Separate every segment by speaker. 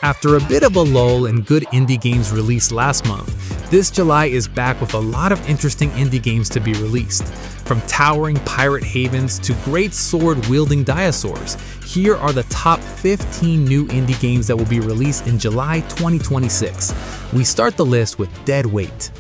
Speaker 1: After a bit of a lull in good indie games released last month, this July is back with a lot of interesting indie games to be released. From towering pirate havens to great sword-wielding dinosaurs, here are the top 15 new indie games that will be released in July 2026. We start the list with Deadweight.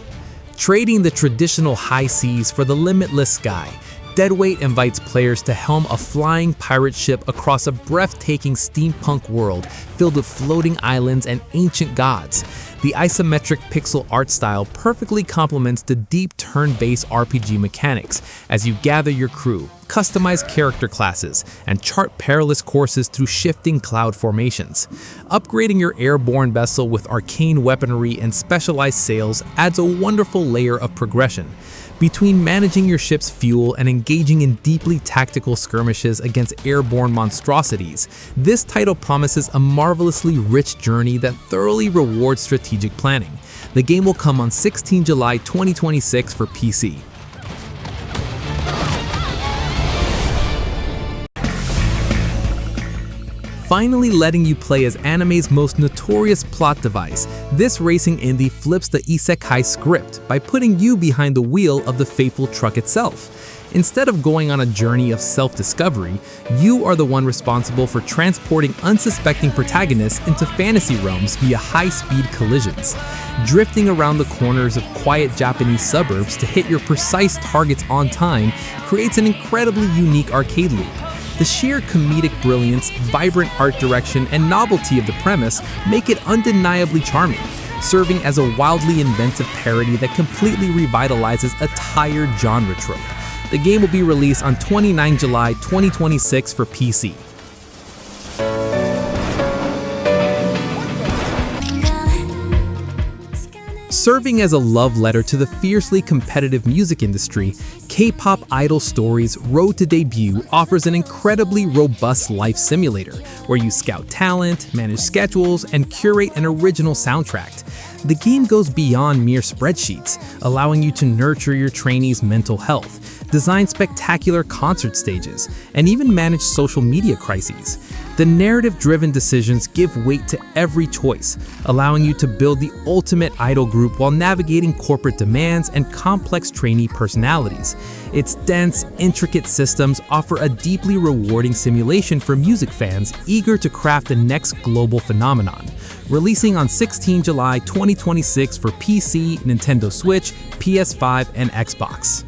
Speaker 1: Trading the traditional high seas for the limitless sky, Deadweight invites players to helm a flying pirate ship across a breathtaking steampunk world filled with floating islands and ancient gods. The isometric pixel art style perfectly complements the deep turn-based RPG mechanics as you gather your crew, customize character classes, and chart perilous courses through shifting cloud formations. Upgrading your airborne vessel with arcane weaponry and specialized sails adds a wonderful layer of progression. Between managing your ship's fuel and engaging in deeply tactical skirmishes against airborne monstrosities, this title promises a marvelously rich journey that thoroughly rewards strategic planning. The game will come on 16 July 2026 for PC. Finally letting you play as anime's most notorious plot device, this racing indie flips the isekai script by putting you behind the wheel of the fateful truck itself. Instead of going on a journey of self-discovery, you are the one responsible for transporting unsuspecting protagonists into fantasy realms via high-speed collisions. Drifting around the corners of quiet Japanese suburbs to hit your precise targets on time creates an incredibly unique arcade loop. The sheer comedic brilliance, vibrant art direction, and novelty of the premise make it undeniably charming, serving as a wildly inventive parody that completely revitalizes a tired genre trope. The game will be released on 29 July 2026 for PC. Serving as a love letter to the fiercely competitive music industry, K-pop Idol Stories Road to Debut offers an incredibly robust life simulator where you scout talent, manage schedules, and curate an original soundtrack. The game goes beyond mere spreadsheets, allowing you to nurture your trainees' mental health, design spectacular concert stages, and even manage social media crises. The narrative-driven decisions give weight to every choice, allowing you to build the ultimate idol group while navigating corporate demands and complex trainee personalities. Its dense, intricate systems offer a deeply rewarding simulation for music fans eager to craft the next global phenomenon. Releasing on 16 July 2026 for PC, Nintendo Switch, PS5, and Xbox.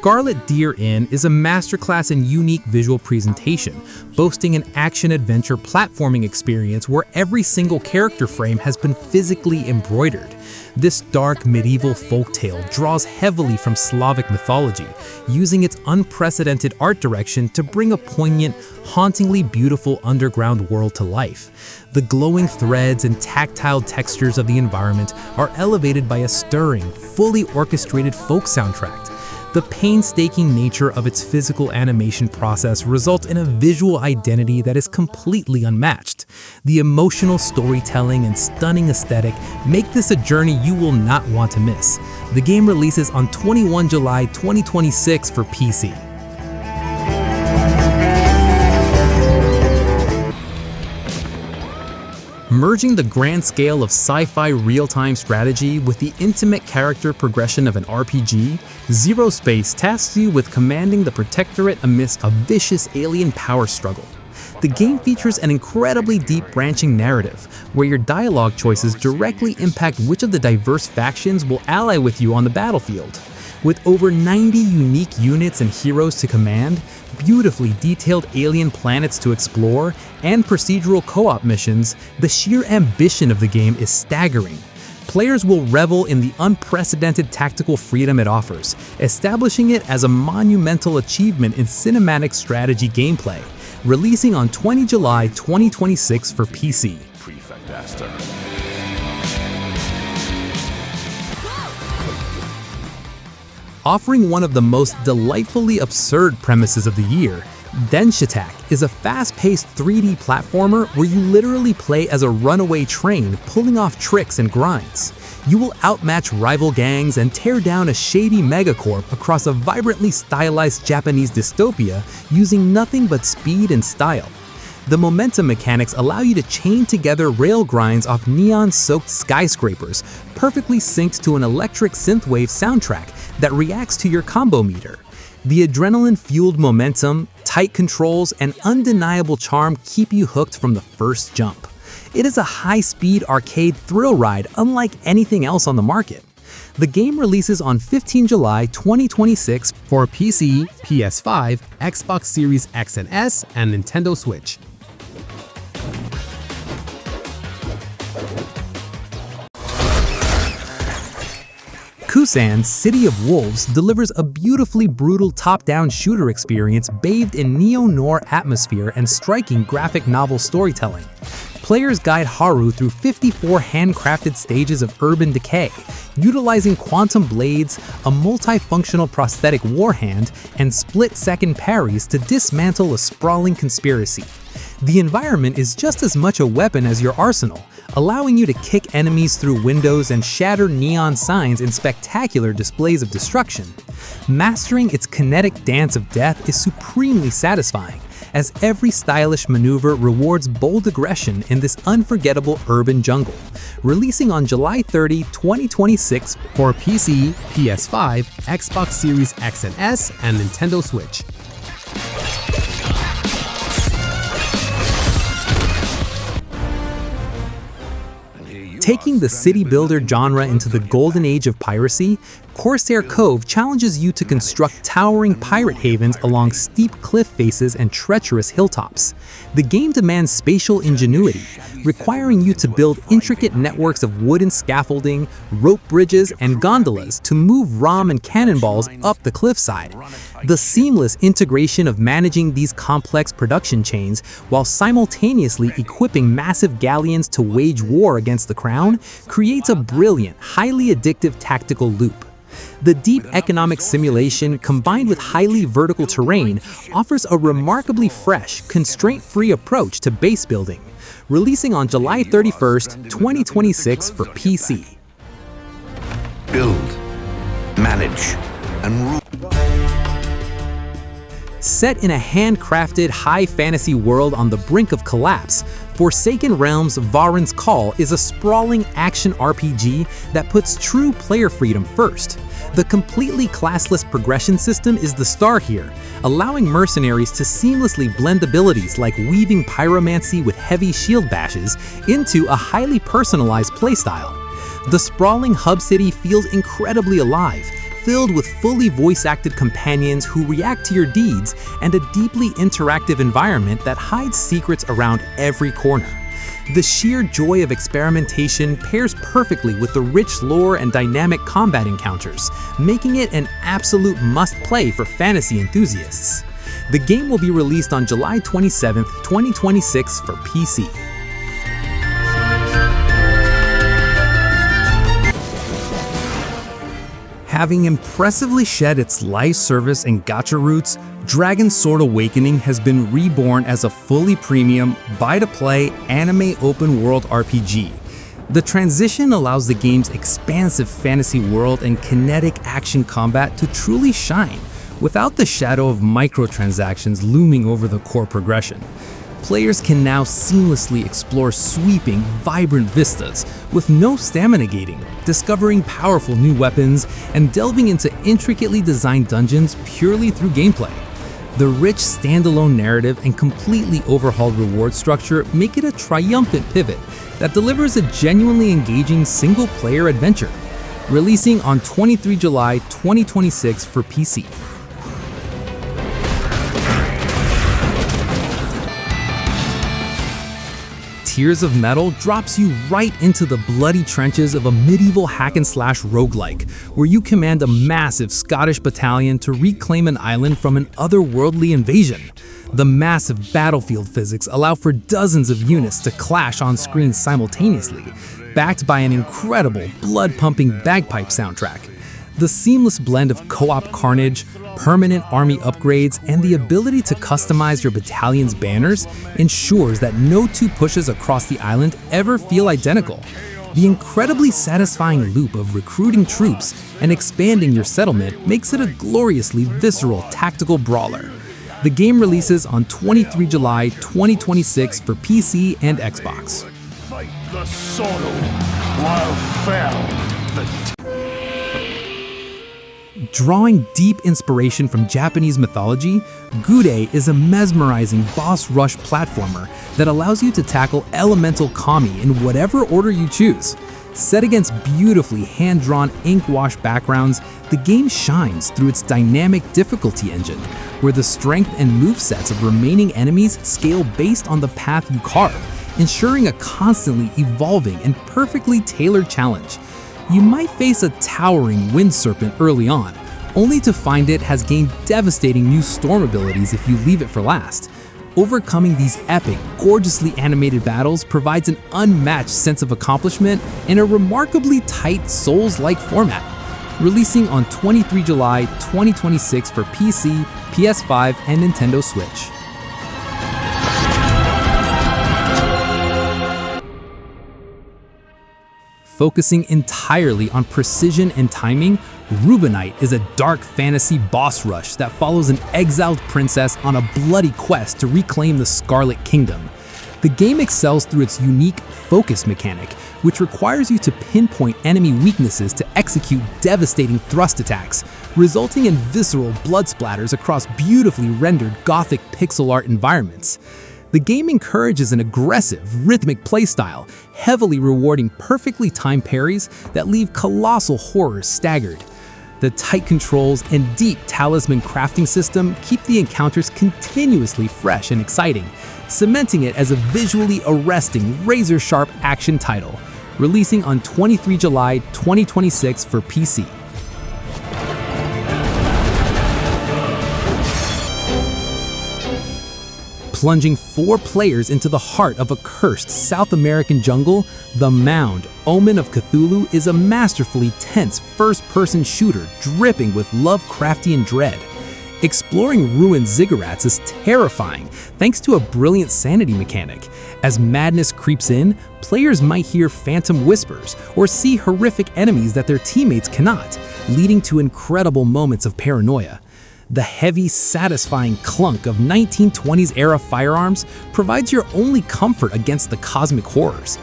Speaker 1: Scarlet Deer Inn is a masterclass in unique visual presentation, boasting an action-adventure platforming experience where every single character frame has been physically embroidered. This dark medieval folktale draws heavily from Slavic mythology, using its unprecedented art direction to bring a poignant, hauntingly beautiful underground world to life. The glowing threads and tactile textures of the environment are elevated by a stirring, fully orchestrated folk soundtrack. The painstaking nature of its physical animation process results in a visual identity that is completely unmatched. The emotional storytelling and stunning aesthetic make this a journey you will not want to miss. The game releases on 21 July 2026 for PC. Merging the grand scale of sci-fi real-time strategy with the intimate character progression of an RPG, ZeroSpace tasks you with commanding the Protectorate amidst a vicious alien power struggle. The game features an incredibly deep branching narrative, where your dialogue choices directly impact which of the diverse factions will ally with you on the battlefield. With over 90 unique units and heroes to command, beautifully detailed alien planets to explore, and procedural co-op missions, the sheer ambition of the game is staggering. Players will revel in the unprecedented tactical freedom it offers, establishing it as a monumental achievement in cinematic strategy gameplay. Releasing on 20 July 2026 for PC.
Speaker 2: Prefect Aster.
Speaker 1: Offering one of the most delightfully absurd premises of the year, Denshattack is a fast-paced 3D platformer where you literally play as a runaway train pulling off tricks and grinds. You will outmatch rival gangs and tear down a shady megacorp across a vibrantly stylized Japanese dystopia using nothing but speed and style. The momentum mechanics allow you to chain together rail grinds off neon-soaked skyscrapers, perfectly synced to an electric synthwave soundtrack that reacts to your combo meter. The adrenaline-fueled momentum, tight controls, and undeniable charm keep you hooked from the first jump. It is a high-speed arcade thrill ride unlike anything else on the market. The game releases on 15 July 2026 for PC, PS5, Xbox Series X and S, and Nintendo Switch. Kusan, City of Wolves delivers a beautifully brutal top-down shooter experience bathed in neo-noir atmosphere and striking graphic novel storytelling. Players guide Haru through 54 handcrafted stages of urban decay, utilizing quantum blades, a multifunctional prosthetic warhand, and split-second parries to dismantle a sprawling conspiracy. The environment is just as much a weapon as your arsenal, allowing you to kick enemies through windows and shatter neon signs in spectacular displays of destruction. Mastering its kinetic dance of death is supremely satisfying, as every stylish maneuver rewards bold aggression in this unforgettable urban jungle. Releasing on July 30, 2026 for PC, PS5, Xbox Series X and S, and Nintendo Switch. Taking the city builder genre into the golden age of piracy, Corsair Cove challenges you to construct towering pirate havens along steep cliff faces and treacherous hilltops. The game demands spatial ingenuity, requiring you to build intricate networks of wooden scaffolding, rope bridges, and gondolas to move rom and cannonballs up the cliffside. The seamless integration of managing these complex production chains while simultaneously equipping massive galleons to wage war against the crown creates a brilliant, highly addictive tactical loop. The deep economic simulation combined with highly vertical terrain offers a remarkably fresh, constraint-free approach to base building. Releasing on July 31st, 2026 for PC.
Speaker 2: Build, manage, and rule.
Speaker 1: Set in a handcrafted high fantasy world on the brink of collapse, Forsaken Realms' Vahrin's Call is a sprawling action RPG that puts true player freedom first. The completely classless progression system is the star here, allowing mercenaries to seamlessly blend abilities like weaving pyromancy with heavy shield bashes into a highly personalized playstyle. The sprawling hub city feels incredibly alive, filled with fully voice-acted companions who react to your deeds and a deeply interactive environment that hides secrets around every corner. The sheer joy of experimentation pairs perfectly with the rich lore and dynamic combat encounters, making it an absolute must-play for fantasy enthusiasts. The game will be released on July 27, 2026 for PC. Having impressively shed its live service and gacha roots, DragonSword Awakening has been reborn as a fully premium, buy-to-play, anime open-world RPG. The transition allows the game's expansive fantasy world and kinetic action combat to truly shine, without the shadow of microtransactions looming over the core progression. Players can now seamlessly explore sweeping, vibrant vistas with no stamina gating, discovering powerful new weapons, and delving into intricately designed dungeons purely through gameplay. The rich standalone narrative and completely overhauled reward structure make it a triumphant pivot that delivers a genuinely engaging single-player adventure. Releasing on 23 July 2026 for PC. Tears of Metal drops you right into the bloody trenches of a medieval hack-and-slash roguelike, where you command a massive Scottish battalion to reclaim an island from an otherworldly invasion. The massive battlefield physics allow for dozens of units to clash on screen simultaneously, backed by an incredible, blood-pumping bagpipe soundtrack. The seamless blend of co-op carnage, permanent army upgrades, and the ability to customize your battalion's banners ensures that no two pushes across the island ever feel identical. The incredibly satisfying loop of recruiting troops and expanding your settlement makes it a gloriously visceral tactical brawler. The game releases on 23 July 2026 for PC and Xbox.
Speaker 3: Fight the sorrow while fell the
Speaker 1: Drawing deep inspiration from Japanese mythology, Gurei is a mesmerizing boss rush platformer that allows you to tackle elemental kami in whatever order you choose. Set against beautifully hand-drawn ink wash backgrounds, the game shines through its dynamic difficulty engine, where the strength and movesets of remaining enemies scale based on the path you carve, ensuring a constantly evolving and perfectly tailored challenge. You might face a towering wind serpent early on, only to find it has gained devastating new storm abilities if you leave it for last. Overcoming these epic, gorgeously animated battles provides an unmatched sense of accomplishment in a remarkably tight Souls-like format. Releasing on 23 July 2026 for PC, PS5, and Nintendo Switch. Focusing entirely on precision and timing, Rubinite is a dark fantasy boss rush that follows an exiled princess on a bloody quest to reclaim the Scarlet Kingdom. The game excels through its unique focus mechanic, which requires you to pinpoint enemy weaknesses to execute devastating thrust attacks, resulting in visceral blood splatters across beautifully rendered gothic pixel art environments. The game encourages an aggressive, rhythmic playstyle, heavily rewarding perfectly timed parries that leave colossal horrors staggered. The tight controls and deep talisman crafting system keep the encounters continuously fresh and exciting, cementing it as a visually arresting, razor-sharp action title. Releasing on 23 July 2026 for PC. Plunging 4 players into the heart of a cursed South American jungle, the Mound, Omen of Cthulhu is a masterfully tense first-person shooter dripping with Lovecraftian dread. Exploring ruined ziggurats is terrifying thanks to a brilliant sanity mechanic. As madness creeps in, players might hear phantom whispers or see horrific enemies that their teammates cannot, leading to incredible moments of paranoia. The heavy, satisfying clunk of 1920s-era firearms provides your only comfort against the cosmic horrors.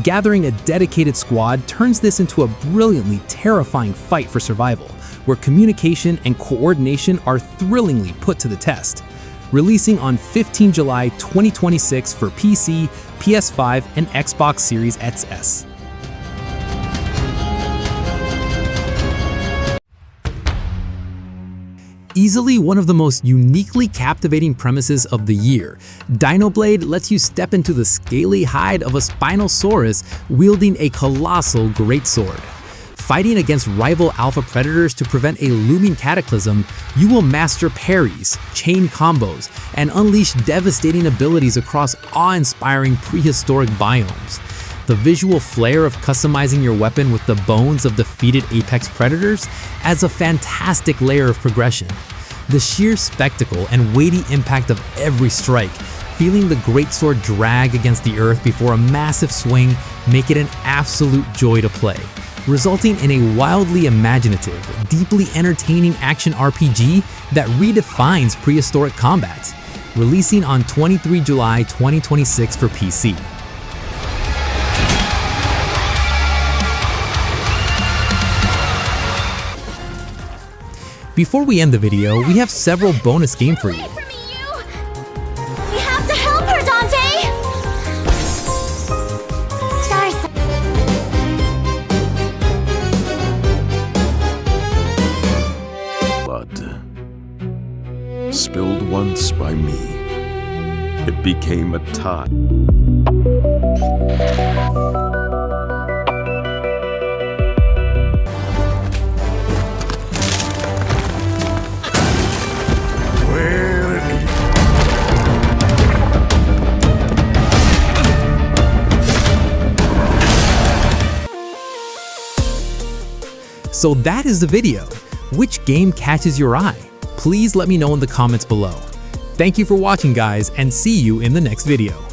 Speaker 1: Gathering a dedicated squad turns this into a brilliantly terrifying fight for survival, where communication and coordination are thrillingly put to the test. Releasing on 15 July 2026 for PC, PS5, and Xbox Series XS. Easily one of the most uniquely captivating premises of the year, Dinoblade lets you step into the scaly hide of a Spinosaurus wielding a colossal greatsword. Fighting against rival alpha predators to prevent a looming cataclysm, you will master parries, chain combos, and unleash devastating abilities across awe-inspiring prehistoric biomes. The visual flair of customizing your weapon with the bones of defeated apex predators adds a fantastic layer of progression. The sheer spectacle and weighty impact of every strike, feeling the greatsword drag against the earth before a massive swing, make it an absolute joy to play, resulting in a wildly imaginative, deeply entertaining action RPG that redefines prehistoric combat. Releasing on 23 July 2026 for PC. Before we end the video, we have several bonus games for you.
Speaker 4: We have to help her, Dante! Stars.
Speaker 3: blood. Spilled once by me, it became a tide.
Speaker 1: So that is the video. Which game catches your eye? Please let me know in the comments below. Thank you for watching, guys, and see you in the next video.